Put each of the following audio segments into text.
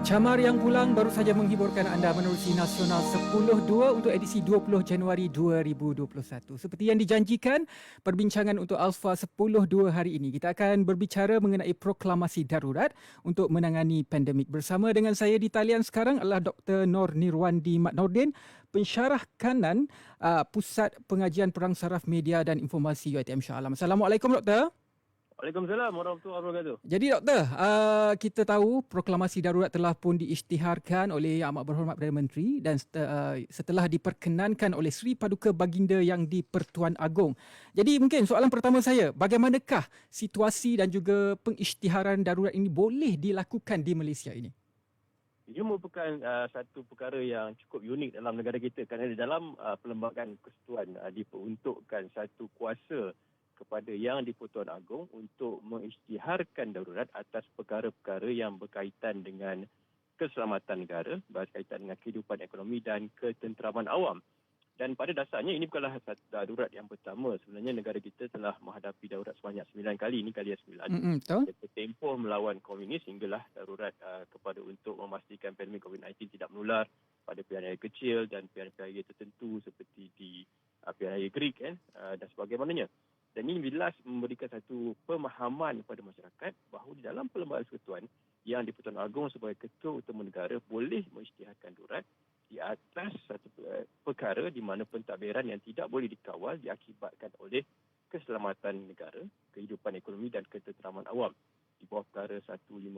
Camar yang pulang baru saja menghiburkan anda menerusi Nasional 10.2 untuk edisi 20 Januari 2021. Seperti yang dijanjikan, perbincangan untuk Alpha 10.2 hari ini, kita akan berbicara mengenai proklamasi darurat untuk menangani pandemik. Bersama dengan saya di talian sekarang adalah Dr. Nor Nirwandi Mat Nordin, pensyarah kanan Pusat Pengajian Perang Saraf Media dan Informasi UiTM Shah Alam. Assalamualaikum, Doktor. Waalaikumsalam warahmatullahi wabarakatuh. Jadi doktor, kita tahu proklamasi darurat telah pun diisytiharkan oleh Yang Amat Berhormat Perdana Menteri dan setelah diperkenankan oleh Sri Paduka Baginda Yang di-Pertuan Agong. Jadi mungkin soalan pertama saya, bagaimanakah situasi dan juga pengisytiharan darurat ini boleh dilakukan di Malaysia ini? Ia merupakan satu perkara yang cukup unik dalam negara kita kerana di dalam Perlembagaan Persekutuan diperuntukkan satu kuasa kepada Yang di-Pertuan Agong untuk mengisytiharkan darurat atas perkara-perkara yang berkaitan dengan keselamatan negara, berkaitan dengan kehidupan ekonomi dan ketenteraman awam. Dan pada dasarnya ini bukanlah satu darurat yang pertama. Sebenarnya negara kita telah menghadapi darurat sebanyak 9 kali. Ini kali yang 9. Betul. Tempoh melawan komunis hinggalah darurat kepada untuk memastikan pandemik COVID-19 tidak menular pada pilihan raya kecil dan pilihan raya tertentu seperti di pilihan raya Greek dan sebagainya. Dan ini jelas memberikan satu pemahaman kepada masyarakat bahawa di dalam Perlembagaan Persekutuan Yang di-Pertuan Agong sebagai Ketua Utama Negara boleh mengisytiharkan darurat di atas satu perkara di mana pentadbiran yang tidak boleh dikawal diakibatkan oleh keselamatan negara, kehidupan ekonomi dan ketenteraman awam di bawah perkara 150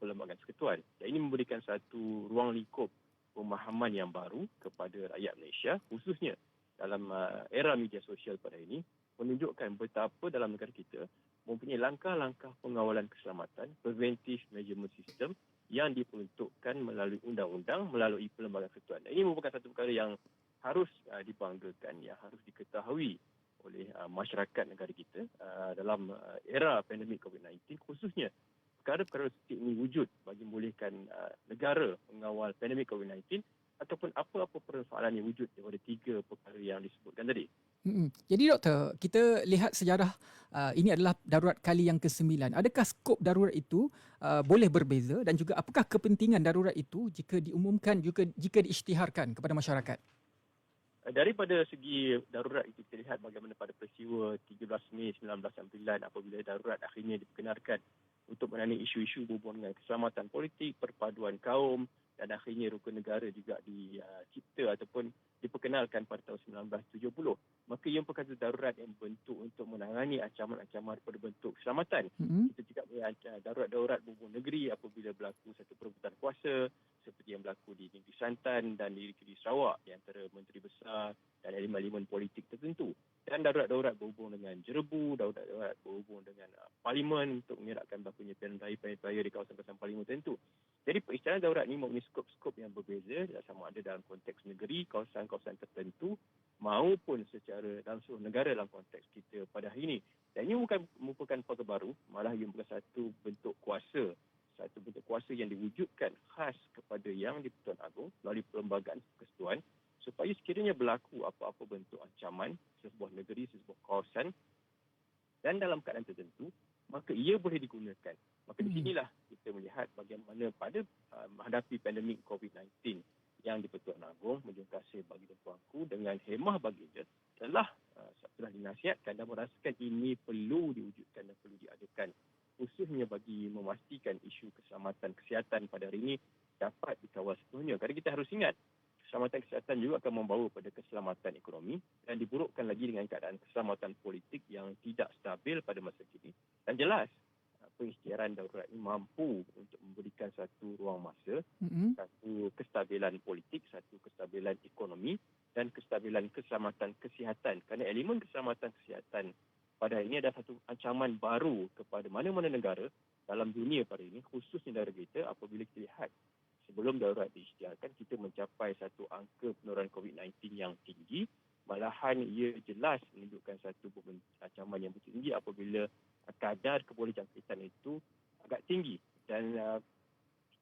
Perlembagaan Persekutuan. Dan ini memberikan satu ruang lingkup pemahaman yang baru kepada rakyat Malaysia, khususnya dalam era media sosial pada ini, menunjukkan betapa dalam negara kita mempunyai langkah-langkah pengawalan keselamatan, preventive management system yang diperuntukkan melalui undang-undang, melalui Perlembagaan Persekutuan. Ini merupakan satu perkara yang harus dibanggakan, yang harus diketahui oleh masyarakat negara kita dalam era pandemik COVID-19, khususnya perkara-perkara seperti ini wujud bagi membolehkan negara mengawal pandemik COVID-19 ataupun apa-apa persoalan yang wujud daripada 3 perkara yang disebutkan tadi. Jadi doktor, kita lihat sejarah ini adalah darurat kali yang ke-9. Adakah skop darurat itu boleh berbeza dan juga apakah kepentingan darurat itu jika diumumkan, jika diisytiharkan kepada masyarakat? Daripada segi darurat itu kita lihat bagaimana pada peristiwa 13 Mei 1999 apabila darurat akhirnya diperkenalkan untuk menangani isu-isu berhubungan dengan keselamatan politik, perpaduan kaum dan akhirnya rukun negara juga dicipta ataupun diperkenalkan pada tahun 1970. Maka ia merupakan darurat yang bentuk untuk menangani ancaman-ancaman berbentuk keselamatan. Kita juga melihat darurat-darurat berhubung negeri apabila berlaku satu perebutan kuasa seperti yang berlaku di Negeri Santan dan di Negeri Sarawak di antara menteri besar dan elemen-elemen politik tertentu. Dan darurat-darurat berhubung dengan jerebu, darurat-darurat berhubung dengan parlimen untuk mengerakkan berlakunya pilihan raya di kawasan-kawasan parlimen tertentu. Jadi peristiwa darurat ini mempunyai skop-skop yang berbeza sama ada dalam konteks negeri, kawasan-kawasan tertentu maupun secara dalam seluruh negara dalam konteks kita pada hari ini. Dan ini bukan merupakan perkara baru, malah ia merupakan satu bentuk kuasa yang diwujudkan khas kepada Yang di-Pertuan Agong melalui Perlembagaan Persekutuan supaya sekiranya berlaku apa-apa bentuk ancaman sesebuah negeri, sesebuah kawasan dan dalam keadaan tertentu, maka ia boleh digunakan. Maka di sinilah kita melihat bagaimana pada menghadapi pandemik COVID-19 Yang di-Pertuan Agong Menjunta Kasih Baginda Tuanku dengan hemah baginda telah dinasihatkan dan merasakan ini perlu diwujudkan dan perlu diadakan khususnya bagi memastikan isu keselamatan kesihatan pada hari ini dapat dikawal sepenuhnya. Kerana kita harus ingat keselamatan kesihatan juga akan membawa pada keselamatan ekonomi dan diburukkan lagi dengan keadaan keselamatan politik yang tidak stabil pada masa kini. Dan jelas pengisytiharan darurat ini mampu untuk memberikan satu ruang masa, satu kestabilan politik, satu kestabilan ekonomi dan kestabilan keselamatan kesihatan. Kerana elemen keselamatan kesihatan pada hari ini adalah satu ancaman baru kepada mana-mana negara dalam dunia pada ini, khususnya negara kita apabila kita lihat sebelum darurat diisytiharkan, kita mencapai satu angka penularan COVID-19 yang tinggi. Malahan ia jelas menunjukkan satu ancaman yang tinggi apabila kadar kebolehjangkitan itu agak tinggi. Dan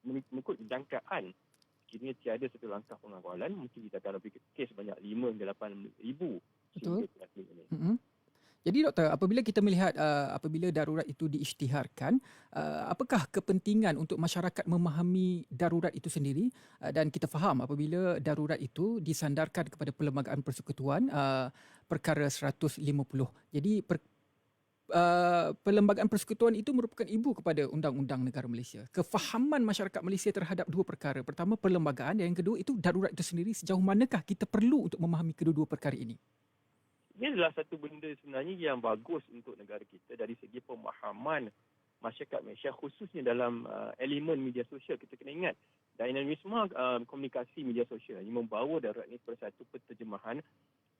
mengikut jangkaan, sekiranya tiada satu langkah pengawalan, mungkin kita akan lebih kes banyak 5 hingga 8 ribu sehingga ini. Jadi doktor, apabila kita melihat apabila darurat itu diisytiharkan, apakah kepentingan untuk masyarakat memahami darurat itu sendiri, dan kita faham apabila darurat itu disandarkan kepada Perlembagaan Persekutuan, perkara 150. Jadi Perlembagaan Persekutuan itu merupakan ibu kepada Undang-Undang Negara Malaysia. Kefahaman masyarakat Malaysia terhadap dua perkara. Pertama perlembagaan dan yang kedua itu darurat itu sendiri, sejauh manakah kita perlu untuk memahami kedua-dua perkara ini? Ini adalah satu benda sebenarnya yang bagus untuk negara kita dari segi pemahaman masyarakat Malaysia, khususnya dalam elemen media sosial. Kita kena ingat dinamisme komunikasi media sosial ini membawa darurat ini kepada satu penterjemahan,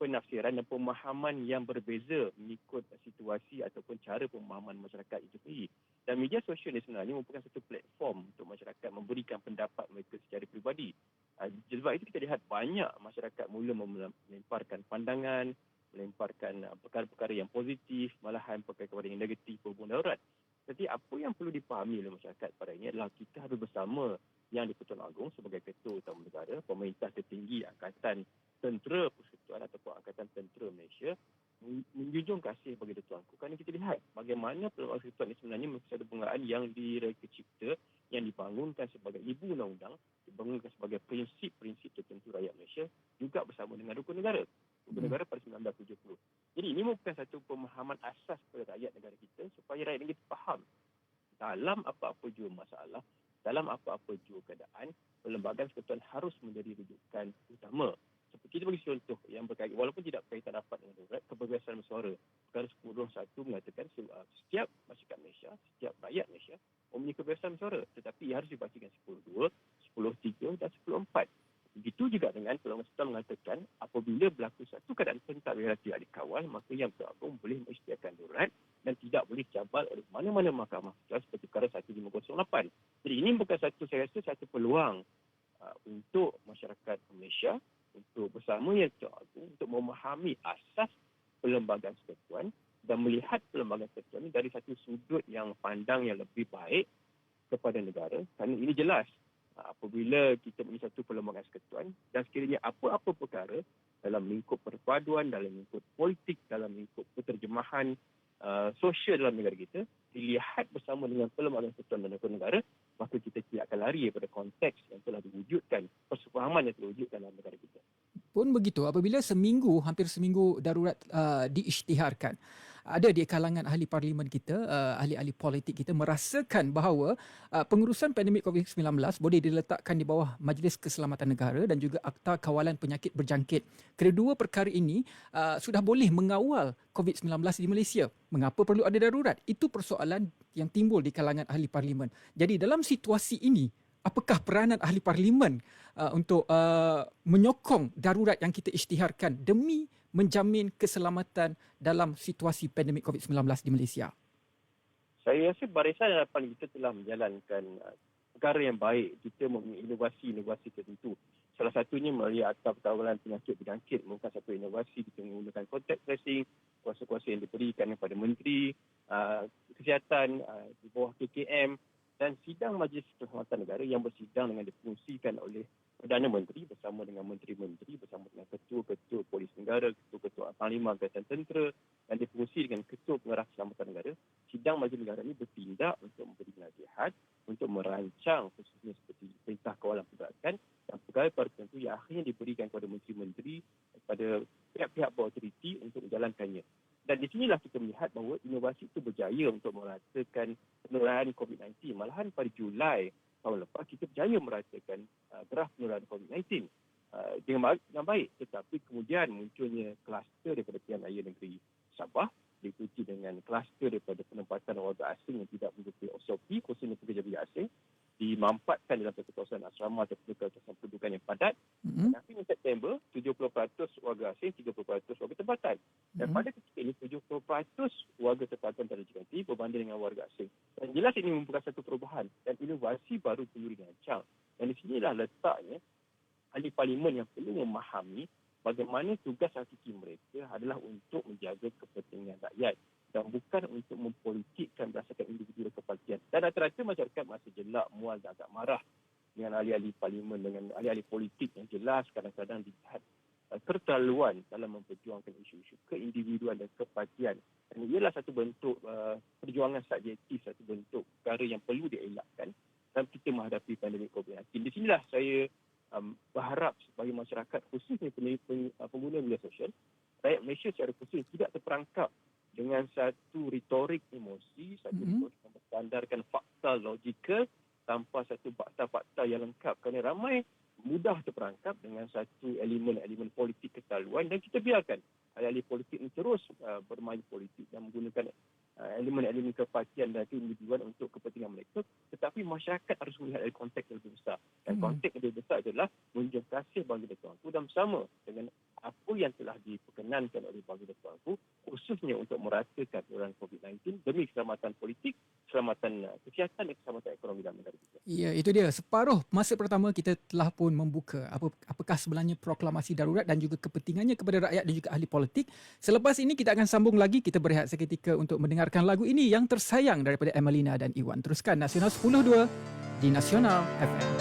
penafsiran dan pemahaman yang berbeza mengikut situasi ataupun cara pemahaman masyarakat itu sendiri. Dan media sosial ini sebenarnya merupakan satu platform untuk masyarakat memberikan pendapat mereka secara peribadi. Sebab itu kita lihat banyak masyarakat mula melemparkan pandangan, melemparkan perkara-perkara yang positif, malahan perkara-perkara yang negatif berhubung darurat. Jadi apa yang perlu dipahami oleh masyarakat pada ini adalah kita harus bersama Yang di-Pertuan Agong sebagai Ketua Utama Negara, pemerintah tertinggi Angkatan Tentera Persekutuan ataupun Angkatan Tentera Malaysia, menjunjung kasih bagi Datuk Angku. Kerana kita lihat bagaimana Perlembagaan Persekutuan ini sebenarnya mempunyai satu penggunaan yang direka cipta, yang dibangunkan sebagai ibu undang-undang, dibangunkan sebagai prinsip-prinsip tertentu rakyat Malaysia, juga bersama dengan rukun negara. Rukun negara pada 1970. Jadi ini merupakan satu pemahaman asas kepada rakyat negara kita supaya rakyat negara kita faham dalam apa-apa jua masalah, dalam apa-apa jua keadaan, Perlembagaan Persekutuan harus menjadi rujukan utama. Seperti kita bagi contoh yang berkaitan, walaupun tidak berkaitan rapat dengan darurat, kebebasan bersuara. Perkara 10.1 mengatakan setiap masyarakat Malaysia, setiap rakyat Malaysia mempunyai kebebasan bersuara. Tetapi ia harus dibacakan 10.2, 10.3 dan 10.4. Begitu juga dengan Perlembagaan Persekutuan mengatakan apabila berlaku satu keadaan pentak yang tidak dikawal, maka Yang Pertuan Agong boleh mengisytiharkan darurat dan tidak boleh cabal oleh mana-mana mahkamah seperti perkara 1508. Jadi ini bukan saya rasa satu peluang untuk masyarakat Malaysia untuk bersama Yang Pertuan Agong untuk memahami asas Perlembagaan Persekutuan dan melihat Perlembagaan Persekutuan ini dari satu sudut yang pandang yang lebih baik kepada negara. Kerana ini jelas apabila kita mempunyai satu Perlembagaan Persekutuan dan sekiranya apa-apa perkara dalam lingkup perpaduan, dalam lingkup politik, dalam lingkup penterjemahan sosial dalam negara kita, dilihat bersama dengan Perlembagaan Persekutuan dan Rukun Negara, maka kita tidak akan lari daripada konteks yang telah diwujudkan, persefahaman yang telah diwujudkan dalam negara kita. Pun begitu, apabila hampir seminggu darurat diisytiharkan, ada di kalangan ahli parlimen kita, ahli-ahli politik kita merasakan bahawa pengurusan pandemik COVID-19 boleh diletakkan di bawah Majlis Keselamatan Negara dan juga Akta Kawalan Penyakit Berjangkit. Kedua perkara ini sudah boleh mengawal COVID-19 di Malaysia. Mengapa perlu ada darurat? Itu persoalan yang timbul di kalangan ahli parlimen. Jadi dalam situasi ini, apakah peranan ahli parlimen untuk menyokong darurat yang kita isytiharkan demi menjamin keselamatan dalam situasi pandemik COVID-19 di Malaysia? Saya rasa Barisan Harapan kita telah menjalankan perkara yang baik. Kita mempunyai inovasi tertentu. Salah satunya melalui Akta Kawalan Penyakit Berjangkit merupakan satu inovasi. Kita menggunakan contact tracing, kuasa-kuasa yang diberikan kepada Menteri Kesihatan di bawah KKM, dan sidang Majlis Keselamatan Negara yang bersidang dengan difungsikan oleh Perdana Menteri bersama dengan Menteri-Menteri, bersama dengan Ketua-Ketua Polis Negara, Ketua-Ketua Panglima Angkatan Tentera, dan difungsi dengan Ketua Pengarah Keselamatan Negara. Sidang Majlis Negara ini bertindak untuk memberi nasihat, untuk merancang khususnya seperti Perintah Kawalan Pergerakan dan perkara-perkara tertentu yang akhirnya diberikan kepada Menteri-Menteri, kepada pihak-pihak bawah otoriti untuk menjalankannya. Dan di sinilah kita melihat bahawa inovasi itu berjaya untuk meratakan penularan COVID-19. Malahan pada Julai tahun lepas, kita berjaya meratakan graf penularan COVID-19 dengan baik. Tetapi kemudian munculnya kluster daripada pilihan raya negeri Sabah, diikuti dengan kluster daripada penempatan warga asing yang tidak mengikuti SOP, khususnya pekerja-pekerja asing, dimampatkan dalam satu kawasan asrama atau kawasan pendudukan yang padat. Dan akhirnya September, 70% warga asing, 30% warga tempatan. Dan pada ketika ini, 70% warga tempatan telah diganti berbanding dengan warga asing. Dan jelas ini merupakan satu perubahan dan inovasi baru perlu dirancang. Dan di sinilah letaknya ahli parlimen yang perlu memahami bagaimana tugas hakiki mereka adalah untuk menjaga kepentingan rakyat dan bukan untuk mempolitikkan berdasarkan individu kepartian. Dan rata-rata masyarakat masih jelak, mual dan agak marah dengan ahli-ahli parlimen, dengan ahli-ahli politik yang jelas kadang-kadang dilihat keterlaluan dalam memperjuangkan isu-isu keindividuan dan kepartian. Dan ialah satu bentuk perjuangan subjektif, satu bentuk perkara yang perlu dielakkan dalam kita menghadapi pandemik COVID-19. Di sinilah saya berharap sebagai masyarakat, khususnya pengguna media sosial, rakyat Malaysia secara khusus tidak terperangkap dengan satu retorik emosi, satu retorik yang bersandarkan fakta logikal tanpa satu fakta-fakta yang lengkap, kerana ramai mudah terperangkap dengan satu elemen-elemen politik keterlaluan dan kita biarkan ahli-ahli politik ini terus bermain politik dan menggunakan elemen-elemen kepartian dan keindividuan untuk kepentingan mereka, tetapi masyarakat harus melihat dari konteks yang lebih besar. Dan konteks yang lebih besar adalah menunjukkan kasih bagi tuanku dan bersama dengan apa yang telah diperkenankan oleh bagi tuanku, khususnya untuk meratakan penularan COVID-19 demi keselamatan politik, keselamatan kesihatan dan keselamatan ekonomi dalam negara kita. Ya, itu dia. Separuh masa pertama kita telah pun membuka apakah sebenarnya proklamasi darurat dan juga kepentingannya kepada rakyat dan juga ahli politik. Selepas ini kita akan sambung lagi, kita berehat seketika untuk mendengarkan lagu ini yang tersayang daripada Emelina dan Iwan. Teruskan Nasional 10.2 di Nasional FM.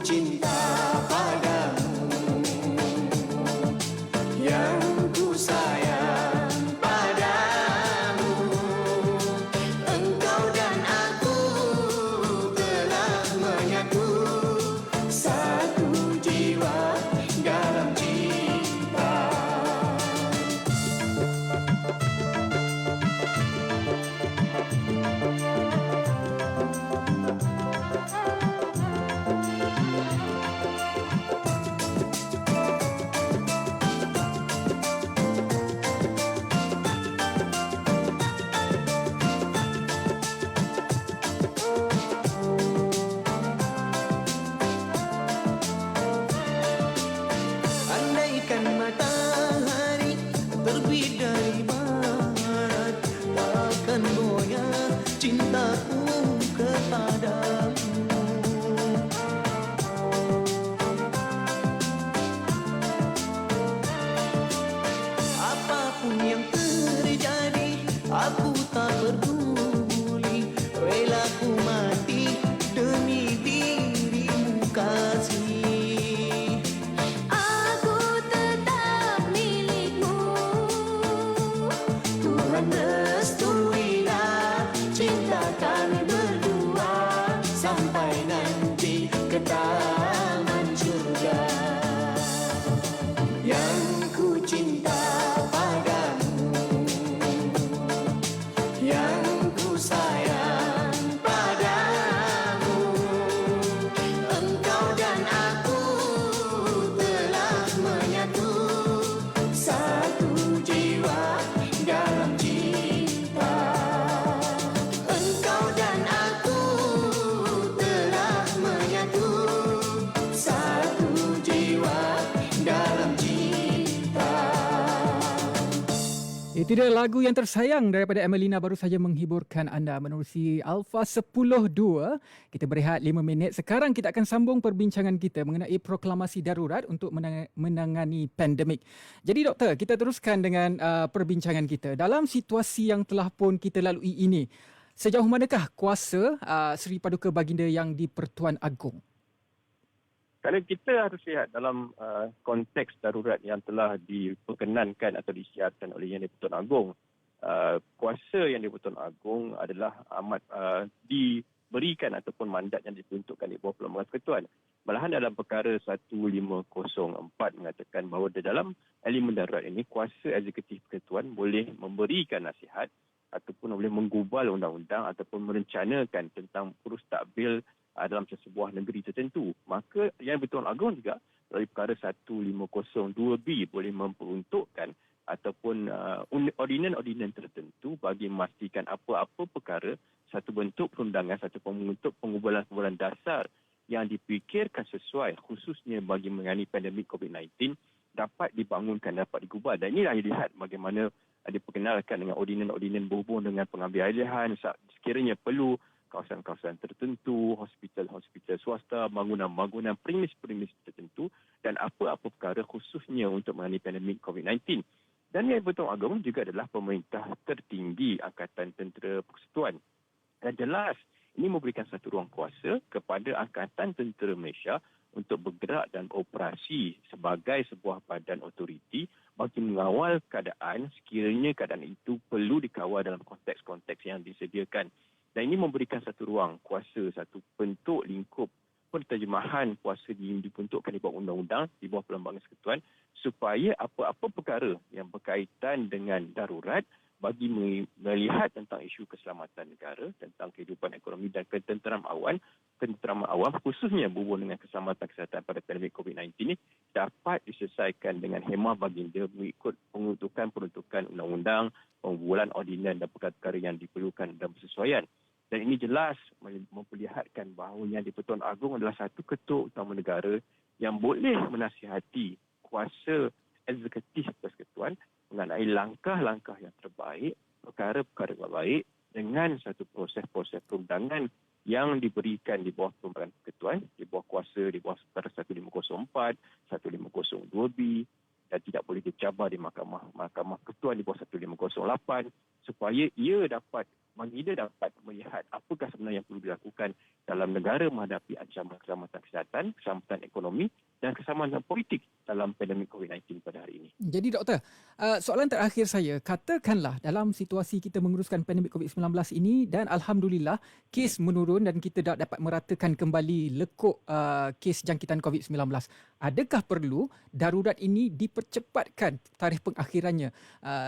Cinta padamu Itu dia lagu yang tersayang daripada Emelina baru saja menghiburkan anda menerusi Alpha 10.2. Kita berehat 5 minit. Sekarang kita akan sambung perbincangan kita mengenai proklamasi darurat untuk menangani pandemik. Jadi doktor, kita teruskan dengan perbincangan kita. Dalam situasi yang telah pun kita lalui ini, sejauh manakah kuasa Seri Paduka Baginda yang di-Pertuan Agong? Kalau kita harus lihat dalam konteks darurat yang telah diperkenankan atau disiarkan oleh Yang di-Pertuan Agong, kuasa Yang di-Pertuan Agong adalah amat diberikan ataupun mandat yang diperuntukkan di bawah Perlembagaan Persekutuan. Malahan dalam perkara 1504 mengatakan bahawa di dalam elemen darurat ini, kuasa eksekutif persekutuan boleh memberikan nasihat ataupun boleh menggubal undang-undang ataupun merencanakan tentang urus takbil dalam sebuah negeri tertentu. Maka Yang di-Pertuan Agong juga melalui perkara 1502B boleh memperuntukkan ataupun ordinan-ordinan tertentu bagi memastikan apa-apa perkara, satu bentuk perundangan, satu bentuk pengubalan-pengubalan dasar yang dipikirkan sesuai khususnya bagi menangani pandemik COVID-19 dapat dibangunkan, dapat digubal. Dan inilah yang dilihat bagaimana diperkenalkan dengan ordinan-ordinan berhubung dengan pengambil alihan sekiranya perlu kawasan-kawasan tertentu, hospital-hospital swasta, bangunan-bangunan premis-premis tertentu dan apa-apa perkara khususnya untuk menangani pandemik COVID-19. Dan Yang di-Pertuan Agong juga adalah pemerintah tertinggi Angkatan Tentera Persekutuan. Dan jelas ini memberikan satu ruang kuasa kepada Angkatan Tentera Malaysia untuk bergerak dan beroperasi sebagai sebuah badan otoriti bagi mengawal keadaan sekiranya keadaan itu perlu dikawal dalam konteks-konteks yang disediakan. Dan ini memberikan satu ruang kuasa, satu bentuk lingkup penterjemahan kuasa dibentukkan di bawah undang-undang, di bawah Perlembagaan Persekutuan supaya apa-apa perkara yang berkaitan dengan darurat bagi melihat tentang isu keselamatan negara, tentang kehidupan ekonomi dan ketenteraman awam khususnya berhubung dengan keselamatan kesihatan pada pandemik COVID-19 ini dapat diselesaikan dengan hemah baginda mengikut peruntukan undang-undang, pembualan ordinan dan perkara-perkara yang diperlukan dan bersesuaian. Dan ini jelas memperlihatkan bahawa Yang di-Pertuan Agong adalah satu ketua utama negara yang boleh menasihati kuasa eksekutif persekutuan mengenai langkah-langkah yang terbaik, perkara-perkara yang baik dengan satu proses-proses perundangan yang diberikan di bawah Perlembagaan Persekutuan, di bawah kuasa, di bawah perkara 1504, 1502B dan tidak boleh dicabar di Mahkamah Persekutuan di bawah 1508 supaya baginda dapat melihat apakah sebenarnya yang perlu dilakukan dalam negara menghadapi ancaman keselamatan kesihatan, keselamatan ekonomi dan keselamatan politik dalam pandemik COVID-19 pada hari ini. Jadi doktor, soalan terakhir saya, katakanlah dalam situasi kita menguruskan pandemik COVID-19 ini dan alhamdulillah kes menurun dan kita dapat meratakan kembali lekuk kes jangkitan COVID-19. Adakah perlu darurat ini dipercepatkan tarikh pengakhirannya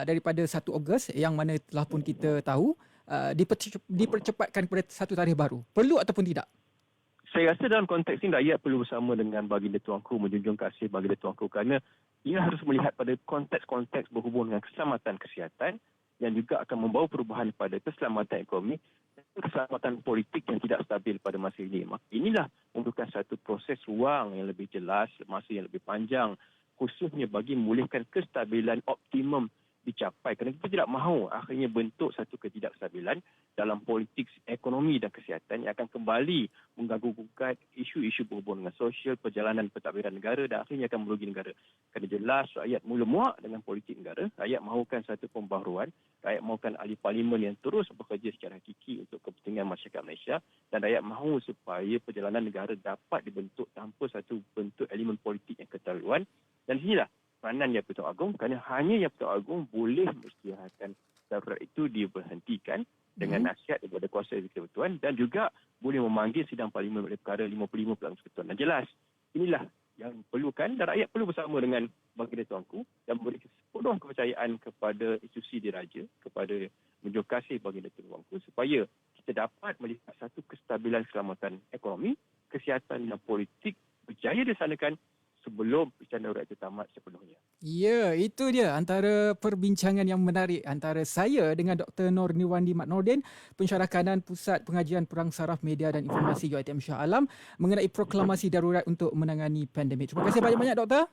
daripada 1 Ogos yang mana telah pun kita tahu dipercepatkan kepada satu tarikh baru? Perlu ataupun tidak? Saya rasa dalam konteks ini rakyat perlu bersama dengan Baginda Tuanku menjunjung kasih Baginda Tuanku kerana ia harus melihat pada konteks-konteks berhubung dengan keselamatan kesihatan yang juga akan membawa perubahan pada keselamatan ekonomi dan keselamatan politik yang tidak stabil pada masa ini. Maka inilah memerlukan satu proses ruang yang lebih jelas, masa yang lebih panjang khususnya bagi memulihkan kestabilan optimum dicapai kerana kita tidak mahu akhirnya bentuk satu ketidakstabilan dalam politik ekonomi dan kesihatan yang akan kembali mengganggu-gugat isu-isu berhubung dengan sosial, perjalanan pentadbiran negara dan akhirnya akan merugi negara. Kerana jelas rakyat mula muak dengan politik negara, rakyat mahukan satu pembaharuan, rakyat mahukan ahli parlimen yang terus bekerja secara hakiki untuk kepentingan masyarakat Malaysia dan rakyat mahu supaya perjalanan negara dapat dibentuk tanpa satu bentuk elemen politik yang keterlaluan. Dan sinilah peranan Yang di-Pertuan Agong kerana hanya Yang di-Pertuan Agong boleh mengisytiharkan darurat itu diberhentikan dengan nasihat daripada kuasa eksekutif persekutuan dan juga boleh memanggil sidang parlimen oleh perkara 55 Perlembagaan Persekutuan. Dan jelas inilah yang perlukan dan rakyat perlu bersama dengan Baginda Tuanku dan memberi sepenuh kepercayaan kepada institusi diraja, kepada menjunjung kasih Baginda Tuanku supaya kita dapat melihat satu kestabilan keselamatan ekonomi, kesihatan dan politik berjaya dilaksanakan sebelum pecahan darurat itu tamat sepenuhnya. Ya, itu dia antara perbincangan yang menarik antara saya dengan Dr. Nor Nirwandi Mat Nordin, Pensyarah Kanan Pusat Pengajian Perang Saraf Media dan Informasi UiTM Shah Alam mengenai proklamasi darurat untuk menangani pandemik. Terima kasih banyak-banyak Doktor.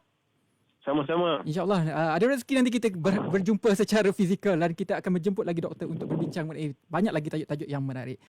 Sama-sama. InsyaAllah ada rezeki nanti kita berjumpa secara fizikal dan kita akan menjemput lagi doktor untuk berbincang mengenai banyak lagi tajuk-tajuk yang menarik.